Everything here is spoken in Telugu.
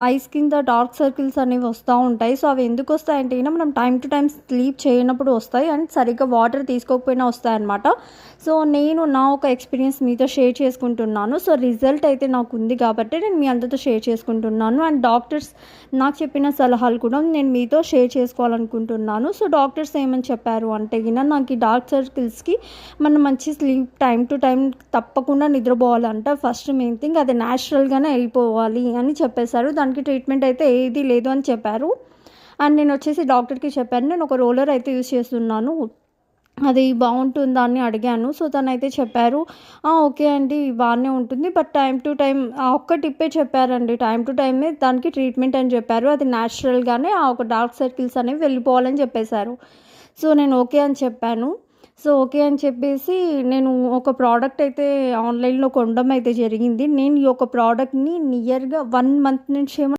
ఐస్ కింద డార్క్ సర్కిల్స్ అనేవి వస్తూ ఉంటాయి. సో, అవి ఎందుకు వస్తాయంటే మనం టైమ్ టు టైమ్ స్లీప్ చేయనప్పుడు వస్తాయి అండ్ సరిగ్గా వాటర్ తీసుకోకపోయినా వస్తాయన్నమాట. సో, నేను నా ఒక ఎక్స్‌పీరియన్స్ మీతో షేర్ చేసుకుంటున్నాను. సో, రిజల్ట్ అయితే నాకుంది కాబట్టి నేను మీ అందరితో షేర్ చేసుకుంటున్నాను. అండ్ డాక్టర్స్ నాకు చెప్పిన సలహాలు కూడా నేను మీతో షేర్ చేసుకోవాలనుకుంటున్నాను. సో, డాక్టర్స్ ఏమని చెప్పారు అంటే నాకు ఈ డార్క్ సర్కిల్స్‌కి మనం మంచి స్లీప్ టైమ్ టు టైమ్ తప్పకుండా నిద్రపోవాలంట. ఫస్ట్ మెయిన్ థింగ్ అది న్యాచురల్‌గానే వెళ్ళిపోవాలి అని చెప్పేశారు. దానికి ట్రీట్మెంట్ అయితే ఏది లేదు అని చెప్పారు. అండ్ నేనొచ్చేసి డాక్టర్‌కి చెప్పాను. నేను ఒక రోలర్ అయితే యూజ్ చేస్తున్నాను. అది బావుంటుందా అని అడిగాను. సో, తనైతే చెప్పారు, "ఆ! ఓకే అండి. బానే ఉంటుంది. బట్ టైమ్ టు టైమ్" ఆ ఒక్క టిప్పే చెప్పారండి. టైమ్ టు టైమే దానికి ట్రీట్మెంట్ అని చెప్పారు. అది న్యాచురల్‌గానే ఆ ఒక డార్క్ సర్కిల్స్ అనేవి వెళ్ళిపోవాలని చెప్పేశారు. సో, నేను ఓకే అని చెప్పాను. సో, ఓకే అని చెప్పేసి నేను ఒక ప్రోడక్ట్ అయితే ఆన్‌లైన్‌లో కొనడం అయితే జరిగింది. నేను ఈ యొక్క ప్రోడక్ట్‌ని నియర్‌గా 1 మంత్ నుంచేమో